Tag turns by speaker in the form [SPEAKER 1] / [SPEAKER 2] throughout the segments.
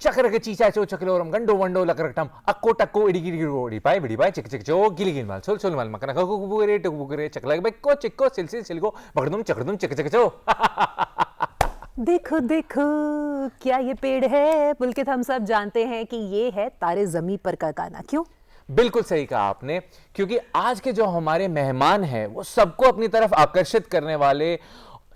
[SPEAKER 1] చకరక చీచాచో చకలోరం గండో వండో లకరకటం అక్కో టక్కో ఇడిగిడిగిడిగో ఇడిపాయ్ బిడిపాయ్ చిక్ చిక్ చో గిలిగిన్ mall చోల్ చోల్ mall మకన కకు బుగరే టకు బుగరే చకలక బెక్కో చిక్కో సిల్సిల్ సిల్గో బగడుం చకడుం చిక్ చిక్ చో
[SPEAKER 2] देखो देखो क्या ये पेड़ है। पुलकित, हम सब जानते हैं कि ये है तारे ज़मीं पर का गाना। क्यों?
[SPEAKER 1] बिल्कुल सही कहा आपने, क्योंकि आज के जो हमारे मेहमान हैं वो सबको अपनी तरफ आकर्षित करने वाले,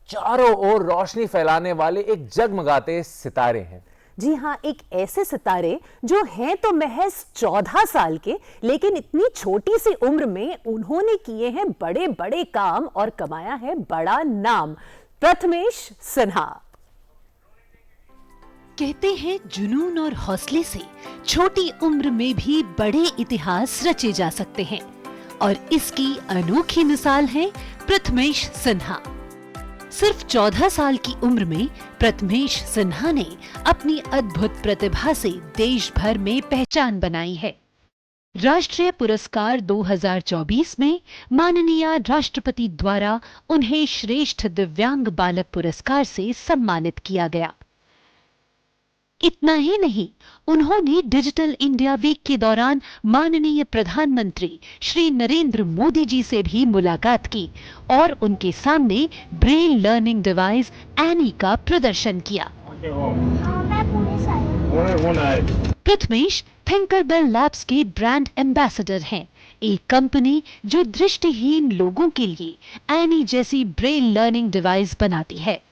[SPEAKER 1] चारों ओर रोशनी फैलाने वाले एक जगमगाते सितारे हैं।
[SPEAKER 2] जी हाँ, एक ऐसे सितारे जो हैं तो महज 14 साल के, लेकिन इतनी छोटी सी उम्र में उन्होंने किए हैं बड़े बड़े काम और कमाया है बड़ा नाम। प्रथमेश सिन्हा।
[SPEAKER 3] कहते हैं जुनून और हौसले से छोटी उम्र में भी बड़े इतिहास रचे जा सकते हैं, और इसकी अनोखी मिसाल है प्रथमेश सिन्हा। सिर्फ 14 साल की उम्र में प्रथमेश सिन्हा ने अपनी अद्भुत प्रतिभा से देश भर में पहचान बनाई है। राष्ट्रीय पुरस्कार 2024 में माननीय राष्ट्रपति द्वारा उन्हें श्रेष्ठ दिव्यांग बालक पुरस्कार से सम्मानित किया गया। इतना ही नहीं, उन्होंने डिजिटल इंडिया वीक के दौरान माननीय प्रधानमंत्री श्री नरेंद्र मोदी जी से भी मुलाकात की और उनके सामने ब्रेल लर्निंग डिवाइस एनी का प्रदर्शन किया। प्रथमेश थिंकरबेल लैब्स के ब्रांड एम्बेसडर हैं, एक कंपनी जो दृष्टिहीन लोगों के लिए एनी जैसी ब्रेल लर्निंग डिवाइस बनाती है।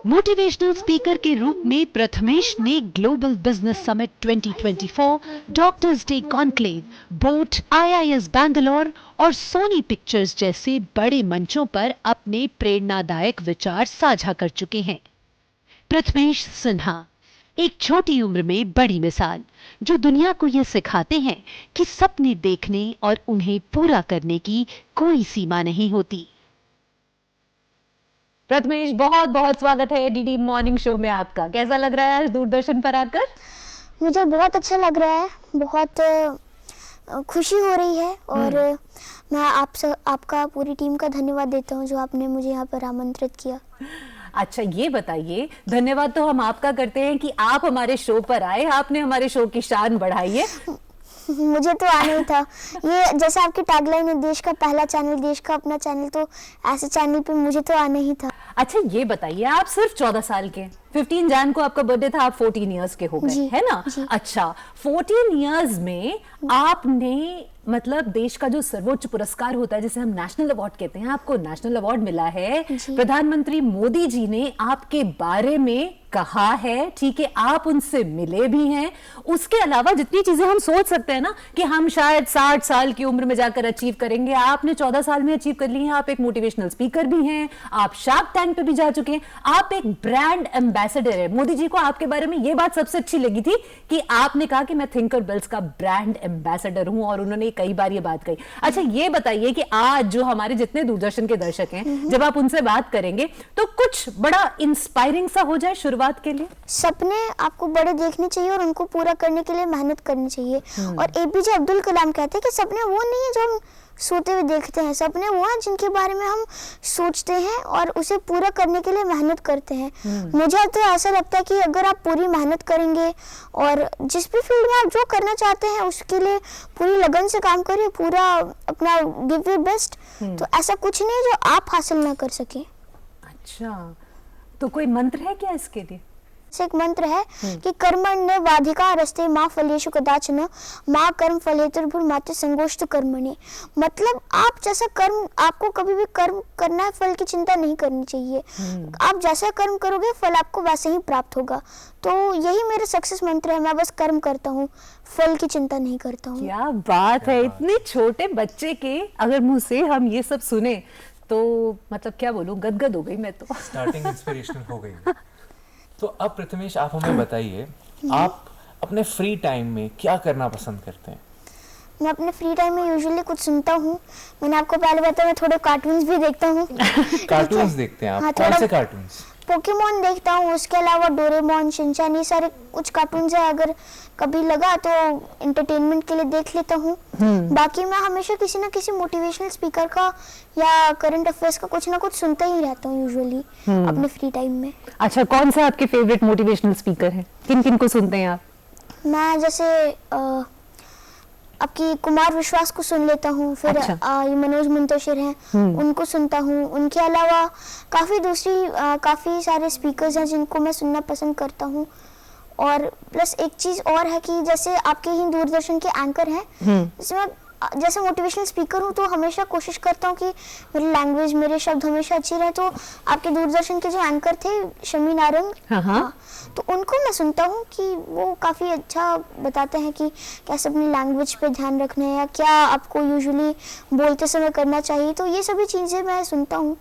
[SPEAKER 3] मोटिवेशनल स्पीकर के रूप में प्रथमेश ने global business summit 2024, doctors day conclave, boat, IIS Bangalore और सोनी पिक्चर्स जैसे बड़े मंचों पर अपने प्रेरणादायक विचार साझा कर चुके हैं। प्रथमेश सिन्हा एक छोटी उम्र में बड़ी मिसाल, जो दुनिया को यह सिखाते हैं कि सपने देखने और उन्हें पूरा करने की कोई सीमा नहीं होती।
[SPEAKER 2] प्रथमेश, बहुत बहुत स्वागत है डीडी मॉर्निंग शो में आपका। कैसा लग रहा है आज दूरदर्शन पर आकर?
[SPEAKER 4] मुझे बहुत अच्छा लग रहा है, बहुत खुशी हो रही है, और मैं आपका पूरी टीम का धन्यवाद देता हूं जो आपने मुझे यहाँ पर आमंत्रित किया।
[SPEAKER 2] अच्छा, ये बताइए, धन्यवाद तो हम आपका करते हैं कि आप हमारे शो पर आए, आपने हमारे शो की शान बढ़ाई है।
[SPEAKER 4] मुझे तो आना ही था। ये जैसे आपकी टैगलाइन है, देश का पहला चैनल, देश का अपना चैनल, तो ऐसे चैनल पे मुझे तो आना ही था।
[SPEAKER 2] अच्छा, ये बताइए, आप सिर्फ 14 साल के, 15 जैन को आपका बर्थडे था, आप 14 इयर्स के हो गए, है ना? अच्छा, 14 इयर्स में आपने मतलब देश का जो सर्वोच्च पुरस्कार होता है जिसे हम नेशनल अवार्ड कहते हैं, आपको नेशनल अवार्ड मिला है। प्रधानमंत्री मोदी जी ने आपके बारे में कहा है, ठीक है, आप उनसे मिले भी हैं। उसके अलावा जितनी चीजें हम सोच सकते हैं ना कि हम शायद 60 साल की उम्र में जाकर अचीव करेंगे, आपने 14 साल में अचीव कर ली है। आप एक मोटिवेशनल स्पीकर भी हैं, आप शार्क टैंक पे भी जा चुके हैं, आप एक ब्रांड एम्बेसडर है। मोदी जी को आपके बारे में यह बात सबसे अच्छी लगी थी कि आपने कहा कि मैं थिंकरबेल्स का ब्रांड एम्बेसडर हूं, और उन्होंने कई बार ये बात कही। अच्छा, ये बताइए कि आज जो हमारे जितने दूरदर्शन के दर्शक हैं, जब आप उनसे बात करेंगे तो कुछ बड़ा इंस्पायरिंग सा हो जाए शुरुआत के लिए।
[SPEAKER 4] सपने आपको बड़े देखने चाहिए और उनको पूरा करने के लिए मेहनत करनी चाहिए। और APJ अब्दुल कलाम कहते हैं कि सपने वो नहीं है जो हम सोते हुए देखते हैं, सपने वो हैं जिनके बारे में हम सोचते हैं और उसे पूरा करने के लिए मेहनत करते हैं। मुझे तो ऐसा लगता है कि अगर आप पूरी मेहनत करेंगे और जिस भी फील्ड में आप जो करना चाहते हैं उसके लिए पूरी लगन से काम करिए, पूरा अपना गिव योर बेस्ट, तो ऐसा कुछ नहीं है जो आप हासिल ना कर सकें।
[SPEAKER 2] अच्छा, तो कोई मंत्र है क्या इसके लिए?
[SPEAKER 4] एक मंत्र है कि कर्मण्येवाधिकारस्ते मा फलेषु कदाचन मा कर्म फलेतुर्भुर्माते संगोष्ठ कर्मणि। मतलब आप जैसा कर्म, आपको कभी भी कर्म करना है, फल की चिंता नहीं करनी चाहिए। आप जैसा कर्म करोगे फल आपको वैसे ही प्राप्त होगा। तो यही मेरा सक्सेस मंत्र है, मैं बस कर्म करता हूँ, फल की चिंता नहीं करता हूँ।
[SPEAKER 2] क्या बात है, इतने छोटे बच्चे के अगर मुंह से हम ये सब सुने तो मतलब क्या बोलूं, गदगद हो गई मैं तो।
[SPEAKER 1] स्टार्टिंग इंस्पिरेशनल हो गई। तो अब प्रथमेश, आप हमें बताइए, आप अपने फ्री टाइम में क्या करना पसंद करते हैं?
[SPEAKER 4] मैं अपने फ्री टाइम में यूजुअली कुछ सुनता हूँ। मैंने आपको पहले बताया मैं थोड़े कार्टून्स भी देखता हूँ।
[SPEAKER 1] कार्टून्स देखते हैं आप?
[SPEAKER 4] हाँ,
[SPEAKER 1] कौन से कार्टून्स?
[SPEAKER 4] पोकेमोन देखता हूँ, उसके अलावा डोरेमोन, शिनचैन, ये सारे कुछ कार्टून्स है। अगर कभी लगा तो एंटरटेनमेंट के लिए देख लेता हूँ। बाकी मैं हमेशा किसी ना किसी मोटिवेशनल स्पीकर का या करंट अफेयर्स का कुछ ना कुछ सुनता ही रहता हूँ यूजुअली अपने फ्री टाइम में।
[SPEAKER 2] अच्छा, कौन सा आपके फेवरेट मोटिवेशनल स्पीकर है? किन किन को सुनते हैं आप?
[SPEAKER 4] मैं जैसे आपकी कुमार विश्वास को सुन लेता हूँ, फिर
[SPEAKER 2] अच्छा।
[SPEAKER 4] ये मनोज मुंतशिर हैं, उनको सुनता हूँ। उनके अलावा काफ़ी सारे स्पीकर्स हैं जिनको मैं सुनना पसंद करता हूँ। और प्लस एक चीज़ और है कि जैसे आपके ही दूरदर्शन के एंकर हैं, जिसमें जैसे मोटिवेशनल स्पीकर हूँ तो हमेशा कोशिश करता हूँ कि मेरी लैंग्वेज, मेरे शब्द हमेशा अच्छी रहे। तो आपके दूरदर्शन के जो एंकर थे शमी नारंग, हाँ, तो उनको मैं सुनता हूँ कि वो काफ़ी अच्छा बताते हैं कि कैसे अपनी लैंग्वेज पे ध्यान रखना है या क्या आपको यूजुअली बोलते समय करना चाहिए। तो ये सभी चीज़ें मैं सुनता हूँ।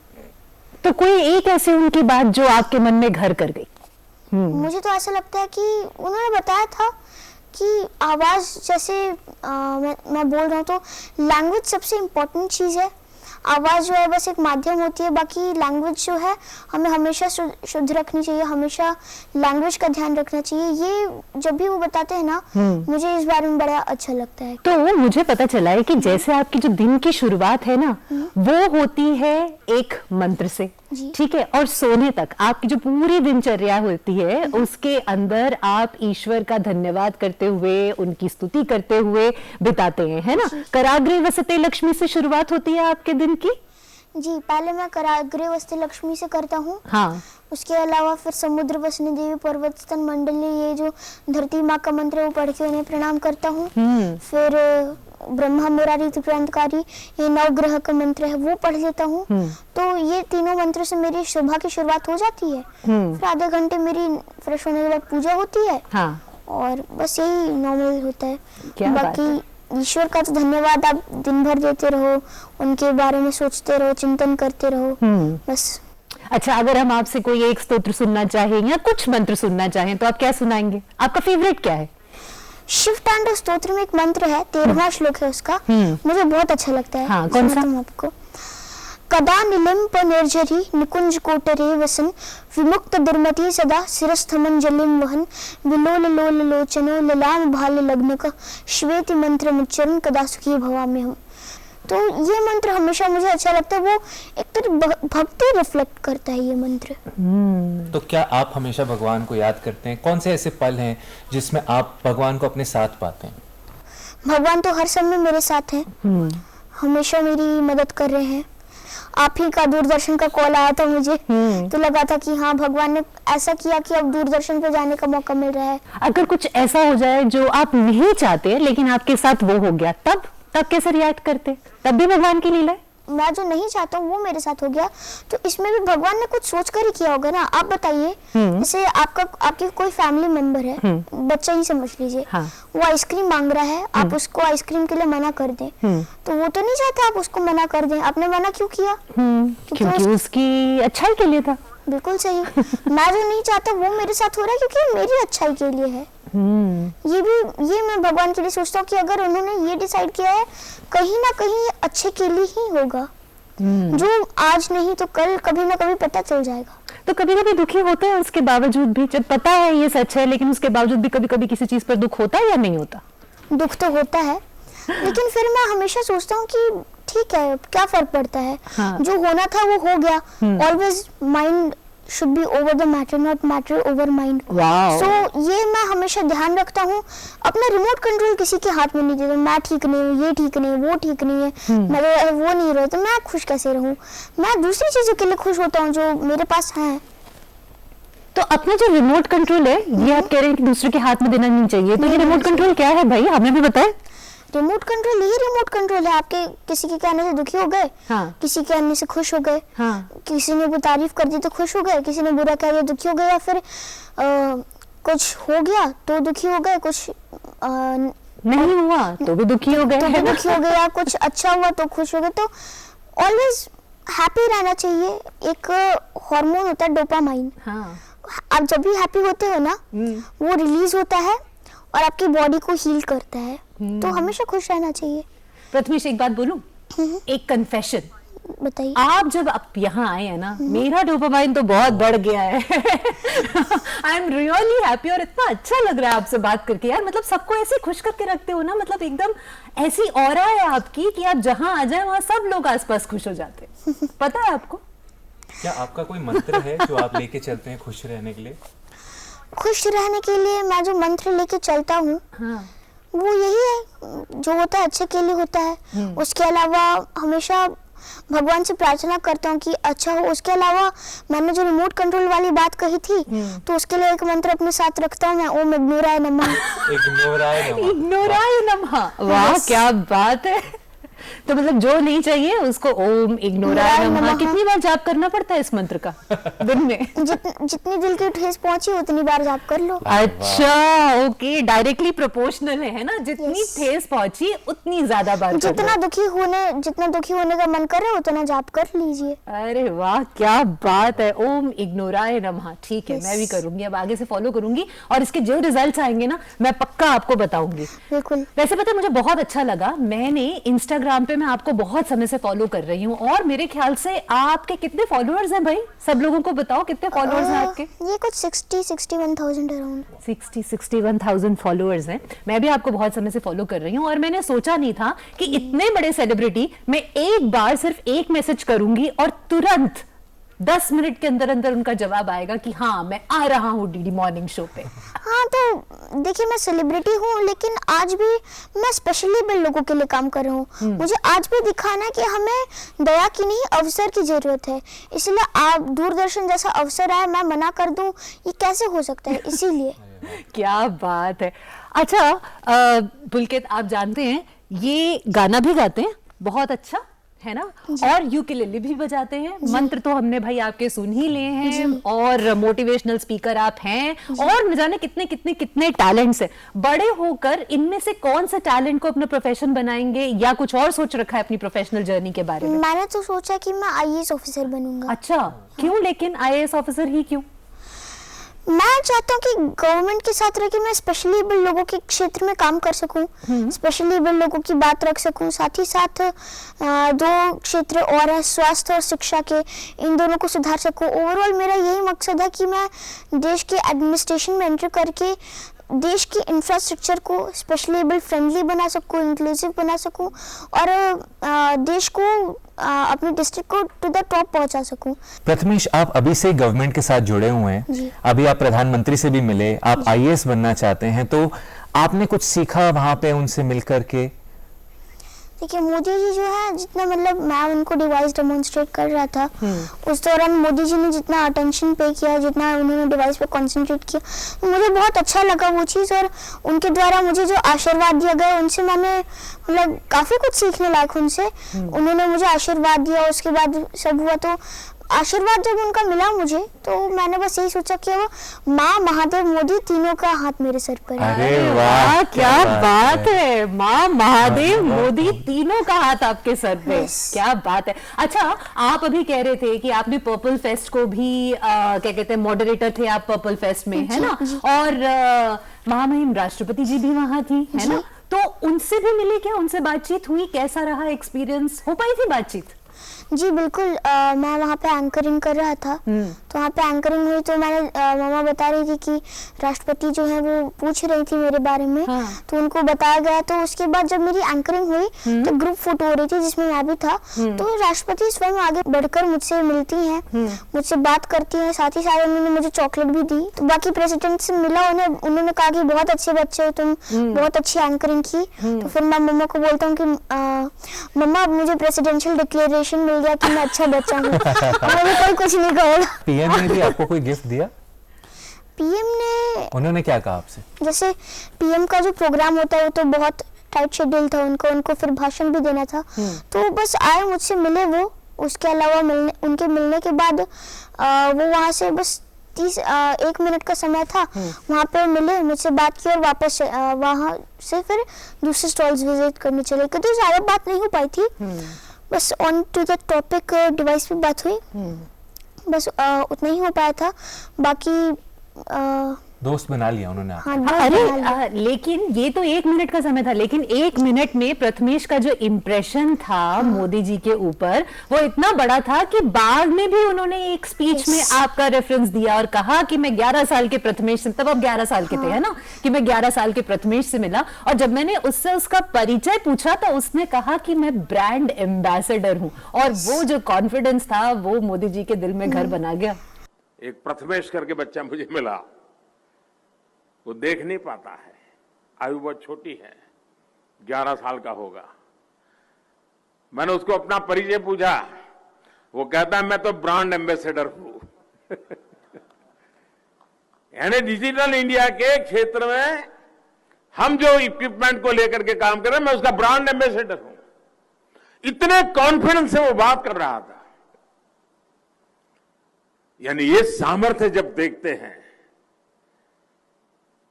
[SPEAKER 2] तो कोई एक ऐसी उनकी बात जो आपके मन में घर कर गई?
[SPEAKER 4] मुझे तो ऐसा लगता है कि उन्होंने बताया था कि आवाज़ जैसे मैं बोल रहा हूँ तो लैंग्वेज सबसे इम्पोर्टेंट चीज़ है। आवाज़ जो है बस एक माध्यम होती है, बाकी लैंग्वेज जो है हमें हमेशा शुद्ध रखनी चाहिए, हमेशा लैंग्वेज का ध्यान रखना चाहिए। ये जब भी वो बताते हैं ना, मुझे इस बारे में बड़ा अच्छा लगता है।
[SPEAKER 2] तो मुझे पता चला है कि जैसे आपकी जो दिन की शुरुआत है ना, वो होती है एक मंत्र से, ठीक है, और सोने तक आपकी जो पूरी दिनचर्या होती है उसके अंदर आप ईश्वर का धन्यवाद करते हुए, उनकी स्तुति करते हुए बिताते हैं, है ना? कराग्रे वसते लक्ष्मी से शुरुआत होती है आपके दिन की?
[SPEAKER 4] जी, पहले मैं कराग्रे वसते लक्ष्मी से करता हूँ।
[SPEAKER 2] हाँ।
[SPEAKER 4] उसके अलावा फिर समुद्र वसने देवी पर्वत स्तन मंडली, ये जो धरती माँ का मंत्र है वो पढ़ के उन्हें प्रणाम करता हूँ। फिर ब्रह्मा मुरारी त्रिपुरांतकारी, ये नवग्रह का मंत्र है वो पढ़ लेता हूँ। तो ये तीनों मंत्र से मेरी सुबह की शुरुआत हो जाती है। फिर आधे घंटे मेरी फ्रेश होने के बाद पूजा होती है।
[SPEAKER 2] हाँ।
[SPEAKER 4] और बस यही नॉर्मल होता है।
[SPEAKER 2] क्या
[SPEAKER 4] बाकी ईश्वर का तो धन्यवाद, आप दिन भर देते रहो, उनके बारे में सोचते रहो, चिंतन करते रहो, बस।
[SPEAKER 2] अच्छा, अगर हम आपसे कोई एक स्तोत्र सुनना चाहें या कुछ मंत्र सुनना चाहें तो आप क्या सुनाएंगे? आपका फेवरेट क्या है?
[SPEAKER 4] शिव तांडव स्तोत्र में एक मंत्र है, 13वां श्लोक है उसका, मुझे बहुत अच्छा लगता है।
[SPEAKER 2] हाँ, कौन सा?
[SPEAKER 4] आपको कदा निलिम्प निर्झरी निकुंज कोटरे वसन विमुक्त दुर्मति सदा शिरस्थमन जलिम वहन विलोल लोल लोचनो ललाम भाल लग्नक श्वेति मंत्र मुच्चरण कदा सुखी भवामि हम। तो ये मंत्र हमेशा मुझे अच्छा लगता है, वो एक तरह भक्ति रिफ्लेक्ट करता है ये मंत्र।
[SPEAKER 1] तो क्या आप हमेशा भगवान को याद करते हैं? कौन से ऐसे पल हैं जिसमें आप भगवान को अपने साथ पाते हैं?
[SPEAKER 4] भगवान तो हर समय मेरे साथ हैं, हमेशा मेरी मदद कर रहे हैं। आप ही का दूरदर्शन का कॉल आया था मुझे, तो लगा था कि हाँ, भगवान ने ऐसा किया कि अब दूरदर्शन पे जाने का मौका मिल रहा है।
[SPEAKER 2] अगर कुछ ऐसा हो जाए जो आप नहीं चाहते लेकिन आपके साथ वो हो गया, तब कैसे रिएक्ट करते? तब भी भगवान की लीला है?
[SPEAKER 4] मैं जो नहीं चाहता हूँ वो मेरे साथ हो गया, तो इसमें भी भगवान ने कुछ सोच कर ही किया होगा ना। आप बताइए, जैसे आपकी कोई फैमिली मेंबर है, बच्चा ही समझ लीजिए,
[SPEAKER 2] हाँ।
[SPEAKER 4] वो आइसक्रीम मांग रहा है, आप उसको आइसक्रीम के लिए मना कर दें, तो वो तो नहीं चाहता आप उसको मना कर दें। आपने मना क्यों किया?
[SPEAKER 2] क्योंकि उसकी अच्छाई के लिए था।
[SPEAKER 4] बिल्कुल सही। मैं जो नहीं चाहता वो मेरे साथ हो रहा है क्योंकि मेरी अच्छाई के लिए है। ये मैं भगवान के लिए सोचता हूँ कि अगर उन्होंने ये डिसाइड किया है, कहीं ना कहीं अच्छे के लिए ही होगा। जो आज नहीं तो कल कभी ना कभी पता चल जाएगा।
[SPEAKER 2] तो कभी कभी दुखी होते हैं उसके बावजूद भी, जब पता है ये सच है, लेकिन उसके बावजूद भी कभी कभी किसी चीज पर दुख होता है या नहीं होता?
[SPEAKER 4] दुख तो होता है, लेकिन फिर मैं हमेशा सोचता हूँ कि ठीक है, क्या फर्क पड़ता है।
[SPEAKER 2] हाँ।
[SPEAKER 4] जो होना था वो हो गया। Always mind should be over the matter, not matter over mind.
[SPEAKER 2] Wow.
[SPEAKER 4] So ये मैं हमेशा ध्यान रखता हूँ। अपना रिमोट कंट्रोल किसी के हाथ में नहीं देता। मैं ठीक नहीं हूँ, ये ठीक नहीं है, वो ठीक नहीं है, मैं वो नहीं रहा, तो मैं खुश कैसे रहूँ? मैं दूसरी चीजों के लिए खुश होता हूँ जो मेरे पास है।
[SPEAKER 2] तो अपना जो रिमोट कंट्रोल है, ये आप कह रहे हैं कि दूसरे के हाथ में देना नहीं चाहिए, तो ये रिमोट कंट्रोल क्या है भाई, हमें भी बताएं।
[SPEAKER 4] रिमोट कंट्रोल यही रिमोट कंट्रोल है। आपके किसी के कहने से दुखी हो गए,
[SPEAKER 2] हाँ।
[SPEAKER 4] किसी के कहने से खुश हो गए,
[SPEAKER 2] हाँ।
[SPEAKER 4] किसी ने वो तारीफ कर दी तो खुश हो गए, किसी ने बुरा कह दिया दुखी हो गए, या फिर कुछ हो गया तो दुखी हो गए, कुछ
[SPEAKER 2] नहीं हुआ तो भी दुखी हो गए,
[SPEAKER 4] तो
[SPEAKER 2] है ना?
[SPEAKER 4] दुखी हो गए, या कुछ अच्छा हुआ तो खुश हो गए। तो ऑलवेज हैप्पी रहना चाहिए। एक हार्मोन होता है डोपामाइन।
[SPEAKER 2] हाँ।
[SPEAKER 4] आप जब भी हैप्पी होते हो ना, वो रिलीज होता है और आपकी बॉडी को हील करता है। तो हमेशा खुश रहना चाहिए।
[SPEAKER 2] प्रथमेश एक बात बोलूं, एक कन्फेशन,
[SPEAKER 4] बताइए।
[SPEAKER 2] आप जब आप यहाँ आए हैं ना, मेरा डोपामाइन तो बहुत बढ़ गया है। आई एम रियली हैप्पी और इतना अच्छा लग रहा है आपसे बात करके यार। मतलब सबको ऐसे खुश करके रखते हो ना, मतलब एकदम ऐसी ऑरा है आपकी कि आप जहाँ आ जाए वहां सब लोग आसपास खुश हो जाते हैं। पता है आपको?
[SPEAKER 1] क्या आपका कोई मंत्र है जो आप लेके चलते हैं खुश रहने के लिए?
[SPEAKER 4] खुश रहने के लिए मैं जो मंत्र लेके चलता हूँ,
[SPEAKER 2] हाँ।
[SPEAKER 4] वो यही है, जो होता है अच्छे के लिए होता है। उसके अलावा हमेशा भगवान से प्रार्थना करता हूँ कि अच्छा हो। उसके अलावा मैंने जो रिमोट कंट्रोल वाली बात कही थी, तो उसके लिए एक मंत्र अपने साथ रखता हूँ मैं, ओम इग्नोराय नमः।
[SPEAKER 1] इग्नोराय नमः।
[SPEAKER 2] इग्नोराय नमः, वाह क्या बात है। तो मतलब जो नहीं चाहिए उसको ओम इग्नोराय नमः। कितनी बार जाप करना पड़ता है इस मंत्र का दिन में?
[SPEAKER 4] जितनी दिल की ठेस पहुंची उतनी बार जाप कर लो।
[SPEAKER 2] अच्छा, ओके, डायरेक्टली प्रोपोर्शनल है ना, जितनी ठेस पहुंची उतनी ज्यादा बार।
[SPEAKER 4] जितना दुखी होने का मन कर रहा है उतना जाप कर लीजिए।
[SPEAKER 2] अरे वाह क्या बात है, ओम इग्नोराय नमः। ठीक है, मैं भी करूंगी, अब आगे से फॉलो करूंगी और इसके जो रिजल्ट्स आएंगे ना मैं पक्का आपको बताऊंगी।
[SPEAKER 4] बिल्कुल।
[SPEAKER 2] वैसे पता है मुझे बहुत अच्छा लगा, मैंने इंस्टाग्राम पे मैं आपको बहुत समय से फॉलो कर रही हूँ और मेरे ख्याल से आपके कितने फॉलोअर्स हैं भाई? सब लोगों को बताओ कितने फॉलोअर्स हैं आपके?
[SPEAKER 4] ये कुछ 60-61,000 अराउंड।
[SPEAKER 2] 60-61,000 फॉलोअर्स हैं। मैं भी आपको बहुत समय से फॉलो कर रही हूँ और मैंने सोचा नहीं था कि इतने बड़े सेलिब्रिटी मैं एक बार सिर्फ एक मैसेज करूंगी और तुरंत 10 मिनट के अंदर अंदर उनका जवाब आएगा कि हाँ मैं आ रहा हूँ डीडी मॉर्निंग शो पे।
[SPEAKER 4] हाँ, तो देखिए मैं सेलिब्रिटी हूँ लेकिन आज भी मैं स्पेशली बिल लोगों के लिए काम कर रहा हूँ। मुझे आज भी दिखाना है कि हमें दया की नहीं अवसर की जरूरत है। इसलिए आप दूरदर्शन जैसा अवसर आए मैं मना कर दूं, ये कैसे हो सकता है? इसीलिए।
[SPEAKER 2] क्या बात है। अच्छा पुलकित, आप जानते हैं ये गाना भी गाते हैं बहुत अच्छा है ना, और यूकेलेले भी बजाते हैं। मंत्र तो हमने भाई आपके सुन ही लिए हैं और मोटिवेशनल स्पीकर आप हैं और न जाने कितने कितने कितने टैलेंट्स हैं। बड़े होकर इनमें से कौन सा टैलेंट को अपना प्रोफेशन बनाएंगे या कुछ और सोच रखा है अपनी प्रोफेशनल जर्नी के बारे में?
[SPEAKER 4] मैंने तो सोचा कि मैं आईएएस ऑफिसर बनूंगा।
[SPEAKER 2] अच्छा, क्यों? लेकिन आईएएस ऑफिसर ही क्यों?
[SPEAKER 4] मैं चाहता हूँ कि गवर्नमेंट के साथ रह के मैं स्पेशली एबल लोगों के क्षेत्र में काम कर सकूँ, स्पेशली एबल लोगों की बात रख सकूँ। साथ ही साथ दो क्षेत्र और है, स्वास्थ्य और शिक्षा के, इन दोनों को सुधार सकूँ। ओवरऑल मेरा यही मकसद है कि मैं देश के एडमिनिस्ट्रेशन में एंटर करके देश की इंफ्रास्ट्रक्चर को स्पेशली एबल फ्रेंडली बना सकूँ, इंक्लूसिव बना सकूँ और देश को अपने डिस्ट्रिक्ट को टू द टॉप पहुंचा सकूं।
[SPEAKER 1] प्रथमेश, आप अभी से गवर्नमेंट के साथ जुड़े हुए हैं, अभी आप प्रधानमंत्री से भी मिले, आप आईएएस बनना चाहते हैं, तो आपने कुछ सीखा वहां पे उनसे मिलकर के?
[SPEAKER 4] देखिए मोदी जी जो है, जितना मतलब मैं उनको डिवाइस डेमोन्स्ट्रेट कर रहा था उस दौरान मोदी जी ने जितना अटेंशन पे किया, जितना उन्होंने डिवाइस पे कंसंट्रेट किया, मुझे बहुत अच्छा लगा वो चीज़। और उनके द्वारा मुझे जो आशीर्वाद दिया गया उनसे मैंने मतलब काफ़ी कुछ सीखने लायक उनसे। उन्होंने मुझे आशीर्वाद दिया, उसके बाद सब हुआ। तो आशीर्वाद जब उनका मिला मुझे तो मैंने बस यही सोचा कि वो माँ, महादेव, मोदी तीनों का हाथ मेरे सर पर है।
[SPEAKER 1] अरे वाह
[SPEAKER 2] क्या बात है, माँ, महादेव, मोदी तीनों का हाथ आपके सर पे, क्या बात है। अच्छा, आप अभी कह रहे थे कि आपने पर्पल फेस्ट को भी क्या कहते हैं, मॉडरेटर थे आप पर्पल फेस्ट में, है ना, और महामहिम राष्ट्रपति जी भी वहां थी, है ना, तो उनसे भी मिले क्या? उनसे बातचीत हुई? कैसा रहा एक्सपीरियंस? हो पाई थी बातचीत?
[SPEAKER 4] जी बिल्कुल। मैं वहाँ पे एंकरिंग कर रहा था, तो वहाँ पे एंकरिंग हुई तो मैंने मामा बता रही थी कि राष्ट्रपति जो है वो पूछ रही थी मेरे बारे में, तो उनको बताया गया। तो उसके बाद जब मेरी एंकरिंग हुई तो ग्रुप फोटो हो रही थी जिसमें मैं भी था। तो राष्ट्रपति स्वयं आगे बढ़कर मुझसे मिलती हैं, मुझसे बात करती हैं, साथ ही साथ उन्होंने मुझे चॉकलेट भी दी। तो बाकी प्रेसिडेंट से मिला, उन्होंने कहा कि बहुत अच्छे बच्चे हो तुम, बहुत अच्छी एंकरिंग की। तो फिर मैं मम्मा को बोलता हूँ कि मम्मा अब मुझे प्रेसिडेंशियल डिक्लेरेशन मिल गया कि मैं अच्छा बच्चा हूँ, मुझे कोई कुछ नहीं कहेगा।
[SPEAKER 1] पीएम ने भी आपको कोई गिफ्ट दिया?
[SPEAKER 4] पीएम ने,
[SPEAKER 1] उन्होंने क्या कहा आपसे?
[SPEAKER 4] जैसे पीएम का जो प्रोग्राम होता है वो तो बहुत टाइट शेड्यूल था उनको फिर भाषण भी देना था, तो बस आए, मुझसे मिले वो। उसके अलावा उनके मिलने के बाद वो वहाँ से बस 1 मिनट का समय था, वहाँ पे मिले, मुझसे बात की और वापस वहाँ से फिर दूसरे स्टॉल्स विजिट करने चले गए। तो ज़्यादा बात नहीं हो पाई थी, बस on to the topic device पे बात हुई, बस उतना ही हो पाया था। बाकी
[SPEAKER 1] दोस्त बना लिया उन्होंने आपको।
[SPEAKER 4] हाँ, दोस्त
[SPEAKER 2] अरे
[SPEAKER 4] बना लिया।
[SPEAKER 2] लेकिन ये तो 1 मिनट का समय था, लेकिन 1 मिनट में प्रथमेश का जो इम्प्रेशन था मोदी जी के ऊपर वो इतना बड़ा था कि बाद में भी उन्होंने एक स्पीच में आपका रेफरेंस दिया और कहा कि मैं 11 साल के प्रथमेश से, तब आप 11 साल के थे, है ना, कि मैं 11 साल के प्रथमेश से मिला, और जब मैंने उससे उसका परिचय पूछा तो उसने कहा कि मैं ब्रांड एम्बेसडर हूं, और वो जो कॉन्फिडेंस था वो मोदी जी के दिल में घर बना गया।
[SPEAKER 5] एक प्रथमेश करके बच्चा मुझे मिला, वो देख नहीं पाता है, आयु बहुत छोटी है, 11 साल का होगा। मैंने उसको अपना परिचय पूछा, वो कहता है मैं तो ब्रांड एम्बेसडर हूं। यानी डिजिटल इंडिया के क्षेत्र में हम जो इक्विपमेंट को लेकर के काम कर रहे हैं, मैं उसका ब्रांड एम्बेसडर हूं। इतने कॉन्फिडेंस से वो बात कर रहा था। यानी ये सामर्थ्य जब देखते हैं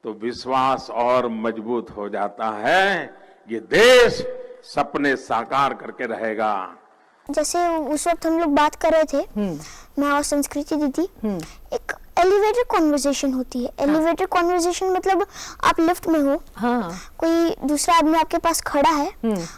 [SPEAKER 5] तो विश्वास और मजबूत हो जाता है, ये देश सपने साकार करके रहेगा।
[SPEAKER 4] जैसे उस वक्त हम लोग बात कर रहे थे, मैं और संस्कृति दीदी, एक एलिवेटर कॉन्वर्सेशन होती है। एलिवेटर कॉन्वर्सेशन मतलब आप लिफ्ट में हो,
[SPEAKER 2] हाँ,
[SPEAKER 4] कोई दूसरा आदमी आपके पास खड़ा है,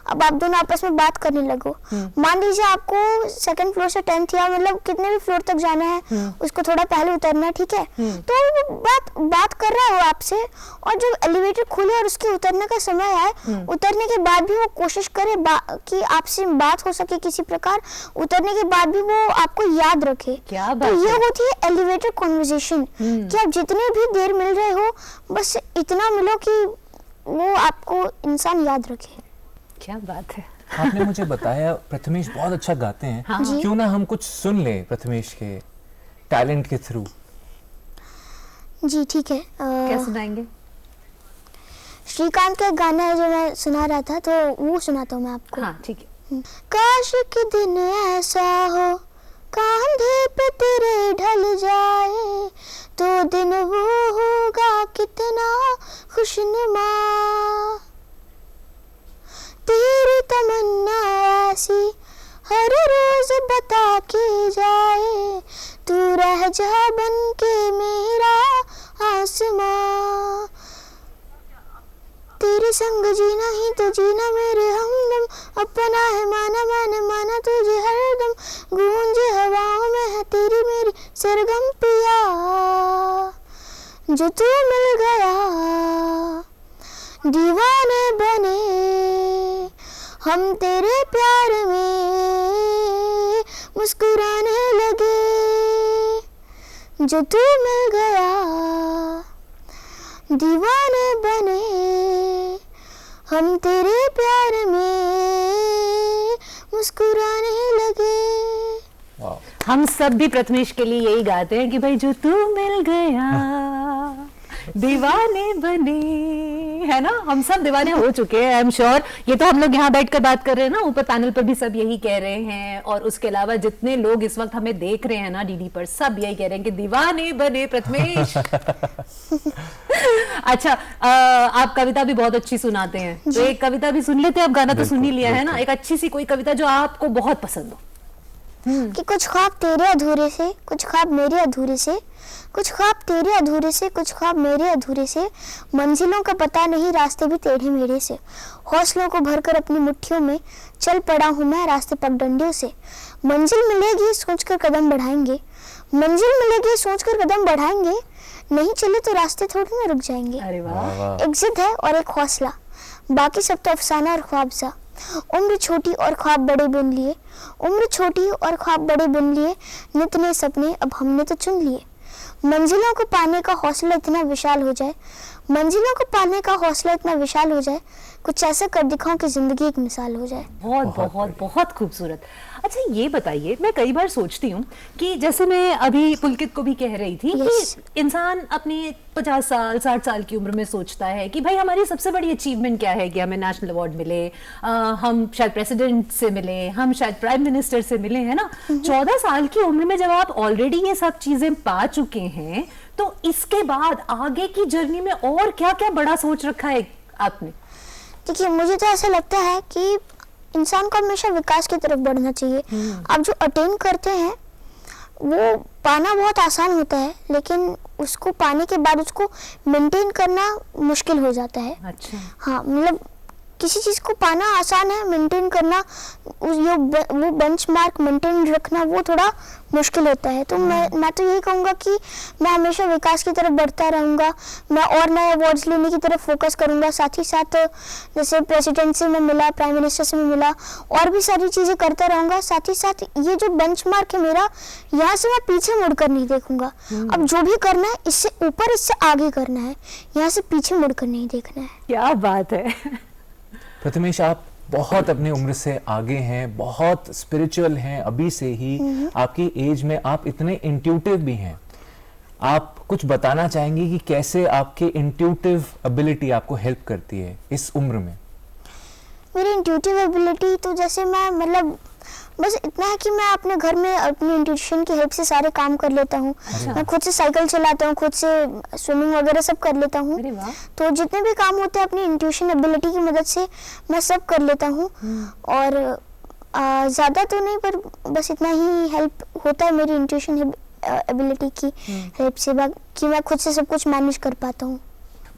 [SPEAKER 4] अब आप दोनों आपस में बात करने लगो। मान लीजिए आपको 2nd फ्लोर से 10th या मतलब कितने भी फ्लोर तक जाना है, उसको थोड़ा पहले उतरना है, ठीक है, तो वो बात कर रहा है वो आपसे, और जब एलिवेटर खुले और उसके उतरने का समय आए, उतरने के बाद भी वो कोशिश करे कि आपसे बात हो सके किसी प्रकार, उतरने के बाद भी वो आपको याद रखे।
[SPEAKER 2] क्या
[SPEAKER 4] तो
[SPEAKER 2] बात
[SPEAKER 4] ये
[SPEAKER 2] है।
[SPEAKER 4] होती है एलिवेटर कॉन्वर्सेशन, कि आप जितने भी देर मिल रहे हो बस इतना मिलो कि वो आपको इंसान याद रखे।
[SPEAKER 2] क्या बात है।
[SPEAKER 1] आपने मुझे बताया प्रथमेश बहुत अच्छा गाते हैं, क्यों ना हम कुछ सुन ले प्रथमेश के टैलेंट के थ्रू।
[SPEAKER 4] जी ठीक है।
[SPEAKER 2] क्या सुनाएंगे?
[SPEAKER 4] श्रीकांत का गाना है जो मैं सुना रहा था, तो वो सुनाता हूँ मैं आपको।
[SPEAKER 2] हाँ ठीक है।
[SPEAKER 4] काश के दिन ऐसा हो कांधे पे तेरे ढल जाए, तो दिन वो होगा कितना खुशनुमा। तेरी तमन्ना ऐसी हर रोज बता के जाए, तू रह जा बन के मेरा आसमां। तेरे संग जीना ही तो जीना मेरे हमदम, अपना है माना मैंने माना तुझे हरदम, गूंजे हवाओं में है तेरी मेरी सरगम पिया। जो तू मिल गया दीवाने बने हम तेरे प्यार में मुस्कुराने लगे। जो तू मिल गया दीवाने बने हम तेरे प्यार में मुस्कुराने लगे।
[SPEAKER 2] हम सब भी प्रथमेश के लिए यही गाते हैं कि भाई जो तू मिल गया दीवाने बने, है ना, हम सब दीवाने हो चुके हैं। आई एम श्योर ये तो हम लोग यहाँ बैठकर बात कर रहे हैं ना, ऊपर पैनल पर भी सब यही कह रहे हैं, और उसके अलावा जितने लोग इस वक्त हमें देख रहे हैं ना डीडी पर, सब यही कह रहे हैं कि दीवाने बने प्रथमेश। अच्छा, आप कविता भी बहुत अच्छी सुनाते हैं, तो एक कविता भी सुन लेते हैं। अब गाना तो सुन ही लिया है ना, एक अच्छी सी कोई कविता जो आपको बहुत पसंद हो।
[SPEAKER 4] कि कुछ ख्वाब तेरे अधूरे से, कुछ ख्वाब मेरे अधूरे से, कुछ ख्वाब तेरे अधूरे से, कुछ ख्वाब मेरे अधूरे से, मंजिलों का पता नहीं रास्ते भी टेढ़े मेढ़े से, हौसलों को भरकर अपनी मुट्ठियों में चल पड़ा हूँ मैं रास्ते पगडंडियों से। मंजिल मिलेगी सोचकर कदम बढ़ाएंगे, मंजिल मिलेगी सोचकर कदम बढ़ाएंगे, नहीं चले तो रास्ते थोड़े ना रुक जाएंगे।
[SPEAKER 2] अरे वाह।
[SPEAKER 4] एक जिद है और एक हौसला, बाकी सब तो अफसाना और ख्वाब सा। उम्र छोटी और ख्वाब बड़े बुन लिए, उम्र छोटी और ख्वाब बड़े बुन लिए, नित नए सपने अब हमने तो चुन लिए। मंजिलों को पाने का हौसला इतना विशाल हो जाए, मंजिलों को पाने का हौसला इतना विशाल हो जाए, कुछ ऐसा कर दिखाऊं कि जिंदगी एक मिसाल हो जाए।
[SPEAKER 2] बहुत बहुत बहुत खूबसूरत। अच्छा ये बताइए, मैं कई बार सोचती हूँ कि जैसे मैं अभी पुलकित को भी कह रही थी कि इंसान अपनी 50 साल 60 साल की उम्र में सोचता है कि भाई हमारी सबसे बड़ी अचीवमेंट क्या है, कि हमें नेशनल अवार्ड मिले, हम शायद प्रेसिडेंट से मिले, हम शायद प्राइम मिनिस्टर से मिले, है ना। 14 साल की उम्र में जब आप ऑलरेडी ये सब चीजें पा चुके हैं, तो इसके बाद आगे की जर्नी में और क्या क्या बड़ा सोच रखा है आपने?
[SPEAKER 4] देखिए, मुझे तो ऐसा लगता है कि इंसान को हमेशा विकास की तरफ बढ़ना चाहिए। आप जो अटेन करते हैं वो पाना बहुत आसान होता है, लेकिन उसको पाने के बाद उसको मेंटेन करना मुश्किल हो जाता है।
[SPEAKER 2] अच्छा।
[SPEAKER 4] हाँ, मतलब किसी चीज़ को पाना आसान है, मेंटेन करना वो बेंचमार्क मेंटेन रखना वो थोड़ा मुश्किल होता है। तो मैं तो यही कहूँगा कि मैं हमेशा विकास की तरफ बढ़ता रहूँगा, मैं और नए अवार्ड्स लेने की तरफ फोकस करूँगा, साथ ही साथ जैसे प्रेसिडेंट से मैं मिला, प्राइम मिनिस्टर से मैं मिला, और भी सारी चीज़ें करता रहूँगा। साथ ही साथ ये जो बेंचमार्क है मेरा, यहाँ से मैं पीछे मुड़कर नहीं देखूँगा। अब जो भी करना है इससे ऊपर, इससे आगे करना है, यहाँ से पीछे मुड़कर नहीं देखना है।
[SPEAKER 2] क्या बात है।
[SPEAKER 1] प्रथमेश, आप बहुत अपनी उम्र से आगे हैं, बहुत स्पिरिचुअल हैं अभी से ही, आपकी एज में आप इतने इंट्यूटिव भी हैं। आप कुछ बताना चाहेंगे कि कैसे आपके इंट्यूटिव एबिलिटी आपको हेल्प करती है इस उम्र में?
[SPEAKER 4] मेरी इंट्यूटिव एबिलिटी तो जैसे मैं मतलब बस इतना है कि मैं अपने घर में अपनी इंट्यूशन की हेल्प से सारे काम कर लेता हूँ। मैं खुद से साइकिल चलाता हूँ, खुद से स्विमिंग वगैरह सब कर लेता हूँ।
[SPEAKER 2] अरे वाह।
[SPEAKER 4] तो जितने भी काम होते हैं अपनी इंट्यूशन एबिलिटी की मदद से मैं सब कर लेता हूँ। और ज़्यादा तो नहीं, पर बस इतना ही हेल्प होता है मेरी इंट्यूशन एबिलिटी की हेल्प से, कि मैं खुद से सब कुछ मैनेज कर पाता हूँ।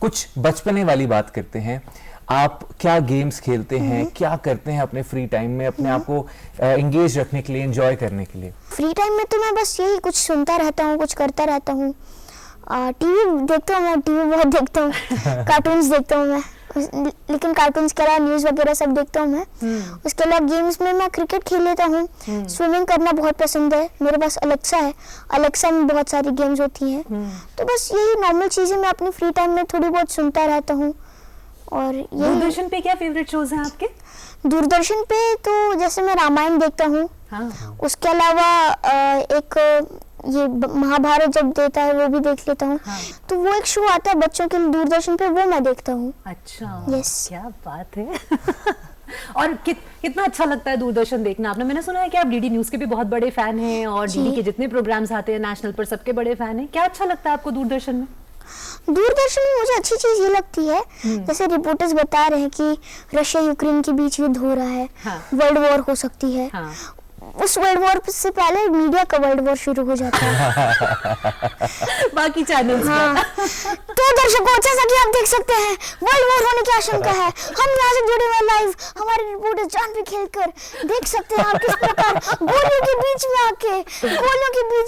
[SPEAKER 1] कुछ बचपने वाली बात करते हैं। आप क्या गेम्स खेलते हैं, क्या करते हैं अपने फ्री टाइम में अपने आप को एंगेज रखने के लिए, एंजॉय करने के लिए?
[SPEAKER 4] फ्री टाइम में तो मैं बस यही कुछ सुनता रहता हूँ, कुछ करता रहता हूँ। टीवी देखता हूँ, मैं टीवी बहुत देखता हूँ। कार्टून्स देखता हूँ मैं, लेकिन कार्टून्स के अलावा न्यूज़ वगैरह सब देखता हूँ मैं। उसके अलावा गेम्स में मैं क्रिकेट खेल लेता हूँ। स्विमिंग करना बहुत पसंद है, मेरे पास अलेक्सा है, अलेक्सा में बहुत सारी गेम्स होती हैं। तो बस यही नॉर्मल चीज़ें मैं अपनी फ्री टाइम में थोड़ी बहुत सुनता रहता हूँ। और
[SPEAKER 2] दूरदर्शन पे क्या फेवरेट शोज हैं आपके?
[SPEAKER 4] दूरदर्शन पे तो जैसे मैं रामायण देखता हूँ।
[SPEAKER 2] हाँ।
[SPEAKER 4] उसके अलावा एक ये महाभारत जब देता है वो भी देख लेता हूँ।
[SPEAKER 2] हाँ।
[SPEAKER 4] तो वो एक शो आता है बच्चों के लिए दूरदर्शन पे, वो मैं देखता हूँ।
[SPEAKER 2] अच्छा।
[SPEAKER 4] Yes.
[SPEAKER 2] क्या बात है। और कितना अच्छा लगता है दूरदर्शन देखना। आपने, मैंने सुना है कि आप डीडी न्यूज़ के भी बहुत बड़े फैन हैं और डीडी के जितने प्रोग्राम्स आते हैं नेशनल पर सबके बड़े फैन हैं। क्या अच्छा लगता है आपको दूरदर्शन में?
[SPEAKER 4] दूरदर्शन में मुझे अच्छी चीज ये लगती है, जैसे रिपोर्टर्स बता रहे हैं कि रशिया यूक्रेन के बीच युद्ध हो रहा है।
[SPEAKER 2] हाँ।
[SPEAKER 4] वर्ल्ड वॉर हो सकती है।
[SPEAKER 2] हाँ।
[SPEAKER 4] उस वर्ल्ड वॉर से पहले मीडिया का वर्ल्ड वॉर शुरू हो जाता है।
[SPEAKER 2] बाकी चैनल्स
[SPEAKER 4] हाँ। तो दर्शकों, जैसा कि आप देख सकते हैं वर्ल्ड वॉर होने की आशंका है। हम यहाँ से जुड़े हुए लाइव हमारे रिपोर्टर्स जान पे खेलकर देख सकते हैं आप किस प्रकार गोलियों के बीच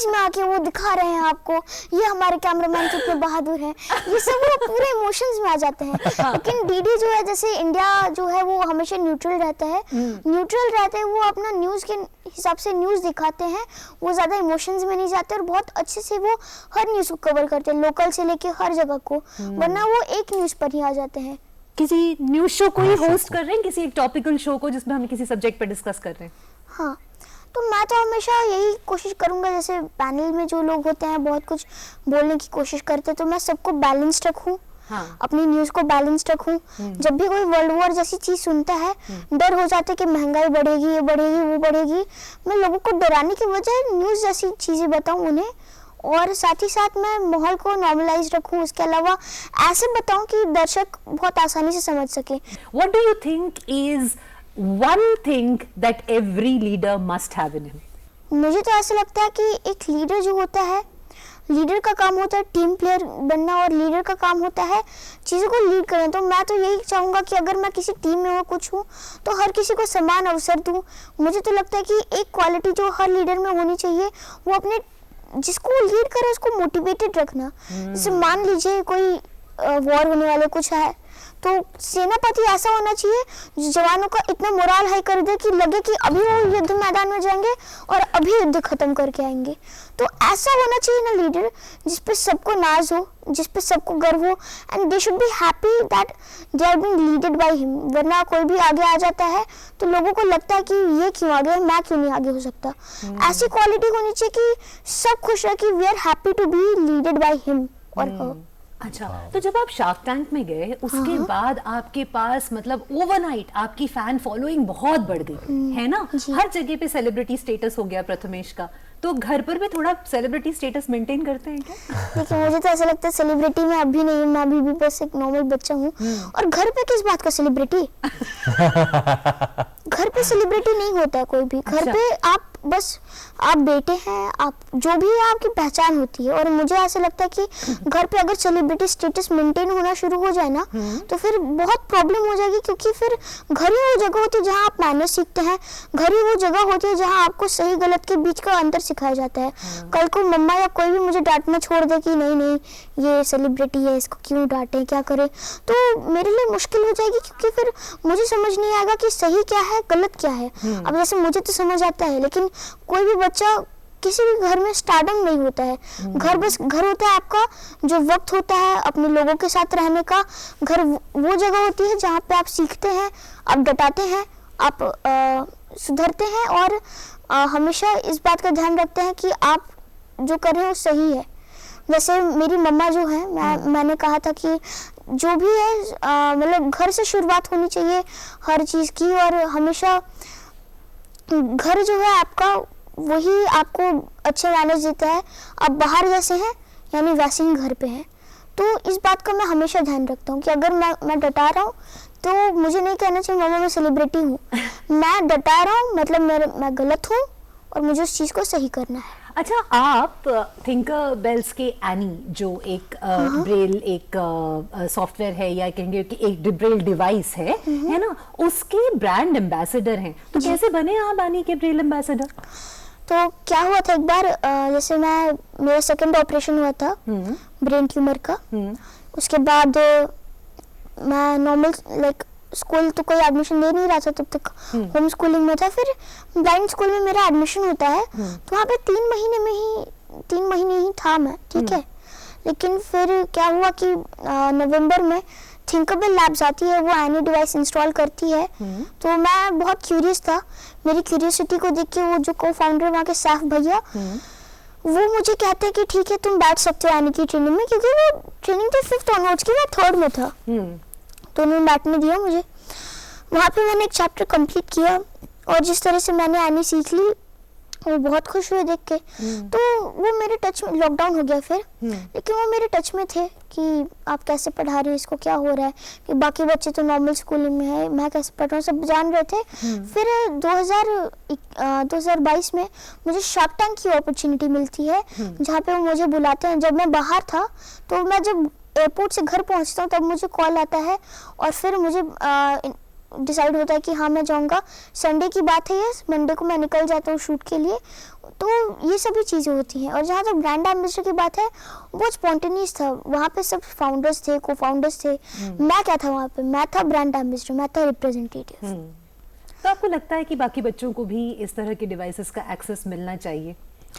[SPEAKER 4] में आके वो दिखा रहे हैं आपको। ये हमारे कैमरामैन कितने बहादुर हैं, ये सब वो पूरे इमोशंस में आ जाते हैं। लेकिन डीडी जो है, जैसे इंडिया जो है वो हमेशा न्यूट्रल रहता है। वो अपना न्यूज़ के हिसाब से न्यूज़ दिखाते हैं, वो ज़्यादा इमोशंस में नहीं जाते और बहुत अच्छे से वो हर न्यूज़ को कवर करते हैं, लोकल से लेके हर जगह को। वरना वो एक न्यूज़ पर ही आ जाते हैं।
[SPEAKER 2] किसी न्यूज़ शो को ही होस्ट कर रहे हैं, किसी एक टॉपिकल शो को जिसमें हम किसी सब्जेक्ट पे डिस्कस कर रहे हैं?
[SPEAKER 4] हाँ, तो मैं तो हमेशा यही कोशिश करूँगा, जैसे पैनल में जो लोग होते हैं बहुत कुछ बोलने की कोशिश करते हैं, तो मैं सबको बैलेंस्ड रखूँ।
[SPEAKER 2] हाँ।
[SPEAKER 4] अपनी न्यूज़ को बैलेंस्ड रखूं। जब भी कोई वर्ल्ड वॉर जैसी चीज सुनता है, डर हो जाता है कि महंगाई बढ़ेगी, ये बढ़ेगी, वो बढ़ेगी। मैं लोगों को डराने की बजाय न्यूज़ जैसी चीजें बताऊं उन्हें, और साथ ही साथ मैं माहौल को नॉर्मलाइज रखूं। उसके अलावा ऐसे बताऊं कि दर्शक बहुत आसानी से समझ सके।
[SPEAKER 2] What do you think is one thing that every leader must have in him?
[SPEAKER 4] मुझे तो ऐसा लगता है कि एक लीडर जो होता है, लीडर का काम होता है टीम प्लेयर बनना, और लीडर का काम होता है चीज़ों को लीड करना। तो मैं तो यही चाहूँगा कि अगर मैं किसी टीम में कुछ हूँ तो हर किसी को समान अवसर दूँ। मुझे तो लगता है कि एक क्वालिटी जो हर लीडर में होनी चाहिए वो अपने जिसको लीड करे उसको मोटिवेटेड रखना। जैसे मान लीजिए कोई वॉर होने वाले कुछ है, तो सेनापति ऐसा होना चाहिए जो जवानों का इतना मोराल हाई कर दे कि लगे कि अभी वो युद्ध मैदान में जाएंगे और अभी युद्ध खत्म करके आएंगे। तो ऐसा होना चाहिए ना लीडर, जिस पे सबको नाज हो, जिस पे सबको गर्व हो, and they should be happy that they are being leaded by him. वरना कोई भी आगे आ जाता है तो लोगों को लगता है कि ये क्यों आगे है, मैं क्यों नहीं आगे हो सकता। ऐसी क्वालिटी होनी चाहिए कि सब खुश रहे कि we are happy to be leaded by him और हर।
[SPEAKER 2] अच्छा, तो जब आप शार्क टैंक में गए उसके बाद आपके पास मतलब ओवरनाइट आपकी फैन फॉलोइंग बहुत बढ़ गई है ना? हर जगह पे सेलिब्रिटी स्टेटस हो गया प्रथमेश का। तो घर पर भी थोड़ा सेलिब्रिटी स्टेटस मेंटेन करते हैं क्या?
[SPEAKER 4] देखिए, मुझे तो ऐसा लगता है सेलिब्रिटी में अभी नहीं हूँ, मैं अभी भी बस एक नॉर्मल बच्चा हूँ। और घर पे किस बात का सेलिब्रिटी? घर पे सेलिब्रिटी नहीं होता है कोई भी। घर पे आप बस आप बेटे हैं, आप जो भी है आपकी पहचान होती है। और मुझे ऐसा लगता है कि घर पे अगर सेलिब्रिटी स्टेटस मेंटेन होना शुरू हो जाए ना तो फिर बहुत प्रॉब्लम हो जाएगी, क्योंकि फिर घर ही वो जगह होती है जहाँ आप मैनर्स सीखते हैं, घर ही वो जगह होती है जहाँ आपको सही गलत के बीच का अंतर सिखाया जाता है। कल को मम्मा या कोई भी मुझे डांटना छोड़ दे कि नहीं नहीं ये सेलिब्रिटी है, इसको क्यों डांटे, क्या करे, तो मेरे लिए मुश्किल हो जाएगी, क्योंकि फिर मुझे समझ नहीं आएगा कि सही क्या है गलत क्या है। अब जैसे मुझे तो समझ आता है, लेकिन कोई भी बच्चा किसी भी घर में स्टारडम नहीं होता है। घर बस घर होता है आपका जो वक्त होता है अपने लोगों के साथ रहने का। घर वो जगह होती है जहाँ पे आप सीखते हैं, आप डटाते हैं, आप सुधरते हैं और हमेशा इस बात का ध्यान रखते हैं कि आप जो कर रहे हैं वो सही है। जैसे मेरी मम्मा जो है, मैंने कहा था कि जो भी है मतलब घर से शुरुआत होनी चाहिए हर चीज़ की, और हमेशा घर जो है आपका वही आपको अच्छे मैनर्स देता है। आप बाहर जैसे हैं यानी वैसे ही घर पे हैं। तो इस बात का मैं हमेशा ध्यान रखता हूँ कि अगर मैं डटा रहा हूँ तो मुझे नहीं कहना चाहिए मम्मा मैं सेलिब्रिटी हूँ। मैं डटा रहा हूँ मतलब मैं गलत हूँ और मुझे उस चीज़ को सही करना है।
[SPEAKER 2] अच्छा, आप थिंकर बेल्स के एनी जो एक ब्रेल एक सॉफ्टवेयर है या कहेंगे कि एक ब्रेल डिवाइस है ना, उसके ब्रांड एम्बेसडर हैं, तो कैसे बने आप एनी के ब्रेल एम्बेसडर?
[SPEAKER 4] तो क्या हुआ था एक बार, जैसे मेरा सेकंड ऑपरेशन हुआ था ब्रेन ट्यूमर का। उसके बाद मैं नॉर्मल लाइक स्कूल तो कोई एडमिशन दे नहीं रहा था, तब तक होम स्कूलिंग में था। फिर ब्लाइंड स्कूल में मेरा एडमिशन होता है, तो वहाँ पे 3 महीने ही था मैं, ठीक है। लेकिन फिर क्या हुआ कि नवंबर में थिंकरबेल लैब्स आती है, वो एनी डिवाइस इंस्टॉल करती है। तो मैं बहुत क्यूरियस था, मेरी क्यूरियोसिटी को देख के वो जो को फाउंडर वहाँ के सैफ भैया वो मुझे कहते हैं कि ठीक है तुम बैठ सकते हो एनी की ट्रेनिंग में, क्योंकि वो ट्रेनिंग थी 5th ऑनवर्ड्स की, मैं 3rd में था। तो उन्होंने बैठने दिया मुझे, वहाँ पे मैंने एक चैप्टर कंप्लीट किया और जिस तरह से मैंने एनी सीख ली वो बहुत खुश हुए देख के। तो वो मेरे टच में, लॉकडाउन हो गया फिर, लेकिन वो मेरे टच में थे कि आप कैसे पढ़ा रहे हैं, इसको क्या हो रहा है, कि बाकी बच्चे तो नॉर्मल स्कूलिंग में है, मैं कैसे पढ़ रहा हूँ, सब जान रहे थे। फिर 2022 में मुझे शार्क टैंक की अपॉर्चुनिटी मिलती है, जहाँ पे वो मुझे बुलाते हैं। जब मैं बाहर था तो मैं जब एयरपोर्ट से घर पहुँचता हूँ तब मुझे कॉल आता है और फिर मुझे डिसाइड होता है कि हाँ मैं जाऊँगा। संडे की बात है ये, मंडे को मैं निकल जाता हूँ शूट के लिए। तो ये सभी चीज़ें होती हैं। और जहाँ तक ब्रांड एम्बेसडर की बात है, बहुत स्पॉन्टेनियस था, वहाँ पे सब फाउंडर्स थे, को फाउंडर्स थे। मैं क्या था वहाँ पे, मैं था ब्रांड एम्बेसडर, मैं था रिप्रेजेंटेटिव।
[SPEAKER 2] तो आपको लगता है कि बाकी बच्चों को भी इस तरह के डिवाइसेस का एक्सेस मिलना चाहिए,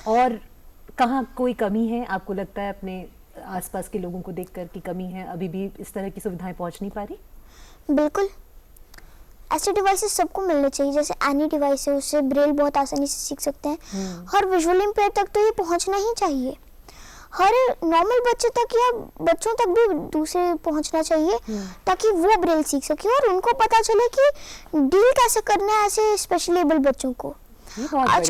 [SPEAKER 2] और कहाँ कोई कमी है आपको लगता है अपने आसपास के लोगों को देखकर कि कमी है, अभी भी इस तरह की सुविधाएं पहुंच नहीं पा रही?
[SPEAKER 4] बिल्कुल, ऐसे डिवाइसेस सबको मिलने चाहिए। जैसे एनी डिवाइस है, उससे ब्रेल बहुत आसानी से सीख सकते हैं। हर विजुअल इम्पेयर तक तो ये पहुंचना ही चाहिए, हर नॉर्मल बच्चे तक या बच्चों तक भी दूसरे पहुंचना चाहिए, ताकि वो ब्रेल सीख सके और उनको पता चले कि डील कैसे करना है ऐसे स्पेशली एबल बच्चों को। आज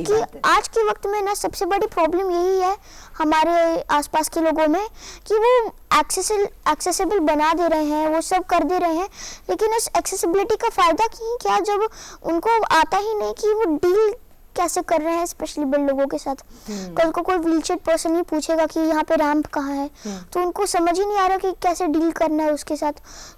[SPEAKER 4] के वक्त में ना सबसे बड़ी प्रॉब्लम यही है हमारे आसपास के लोगों में कि वो एक्सेसिबल बना दे रहे हैं, वो सब कर दे रहे हैं, लेकिन उस एक्सेसिबिलिटी का फायदा क्या जब उनको आता ही नहीं कि वो डील कैसे कर रहे हैं स्पेशली बड़े लोगों के साथ। कल को कोई व्हीलचेयर पर्सन ही पूछेगा कि यहाँ पे रैंप कहाँ है, तो उनको समझ ही नहीं आ रहा कि कैसे डील करना है उसके साथ।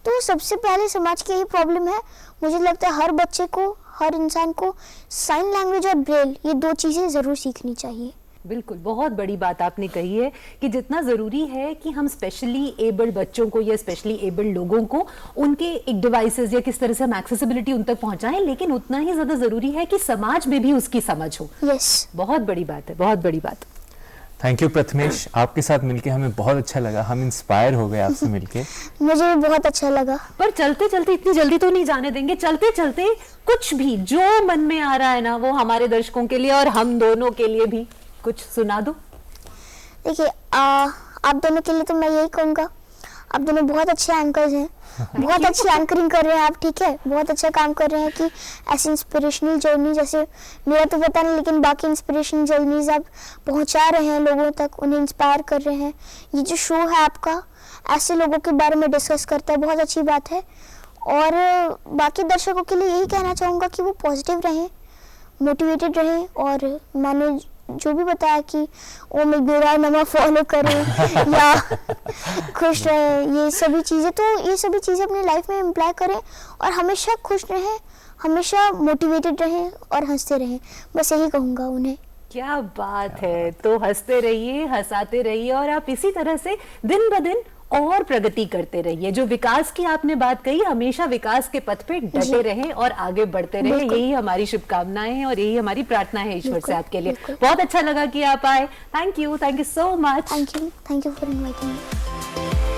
[SPEAKER 4] तो सबसे पहले समाज की यही प्रॉब्लम है। मुझे लगता है हर बच्चे को, हर इंसान को साइन लैंग्वेज और ब्रेल, ये 2 चीज़ें ज़रूर सीखनी चाहिए।
[SPEAKER 2] बिल्कुल, बहुत बड़ी बात आपने कही है कि जितना ज़रूरी है कि हम स्पेशली एबल्ड बच्चों को या स्पेशली एबल्ड लोगों को उनके एक डिवाइसेस या किस तरह से हम एक्सेसिबिलिटी उन तक पहुंचाएं, लेकिन उतना ही ज़्यादा ज़रूरी है कि समाज में भी उसकी समझ हो।
[SPEAKER 4] यस,
[SPEAKER 2] बहुत बड़ी बात है, बहुत बड़ी बात।
[SPEAKER 1] थैंक यू प्रथमेश, आपके साथ मिलके हमें बहुत अच्छा लगा, हम इंस्पायर हो गए आपसे मिलके।
[SPEAKER 4] मुझे भी बहुत अच्छा लगा।
[SPEAKER 2] पर चलते चलते इतनी जल्दी तो नहीं जाने देंगे, चलते चलते कुछ भी जो मन में आ रहा है ना, वो हमारे दर्शकों के लिए और हम दोनों के लिए भी कुछ सुना दो।
[SPEAKER 4] देखिए, आप दोनों के लिए तो मैं यही कहूँगा, आप दोनों बहुत अच्छे एंकर्स हैं, बहुत अच्छी एंकरिंग कर रहे हैं आप, ठीक है, बहुत अच्छा काम कर रहे हैं कि ऐसी इंस्पिरेशनल जर्नी, जैसे मेरा तो पता नहीं लेकिन बाकी इंस्पिरेशनल जर्नीज आप पहुंचा रहे हैं लोगों तक, उन्हें इंस्पायर कर रहे हैं। ये जो शो है आपका ऐसे लोगों के बारे में डिस्कस करता है, बहुत अच्छी बात है। और बाकी दर्शकों के लिए यही कहना चाहूँगा कि वो पॉजिटिव रहें, मोटिवेटेड रहें, और मैंने जो भी बताया कि ओ मकदूरानामा फॉलो करें या खुश रहे, ये सभी चीज़ें, तो ये सभी चीज़ें अपनी लाइफ में इम्प्लाई करें और हमेशा खुश रहें, हमेशा मोटिवेटेड रहें और हंसते रहें। बस यही कहूँगा उन्हें।
[SPEAKER 2] क्या बात है। तो हंसते रहिए, हंसाते रहिए और आप इसी तरह से दिन ब दिन और प्रगति करते रहिए। जो विकास की आपने बात कही, हमेशा विकास के पथ पे डटे रहें और आगे बढ़ते रहें, यही हमारी शुभकामनाएं हैं और यही हमारी प्रार्थना है ईश्वर से आपके लिए। बहुत अच्छा लगा कि आप आए। Thank you so much.
[SPEAKER 4] Thank you for inviting me.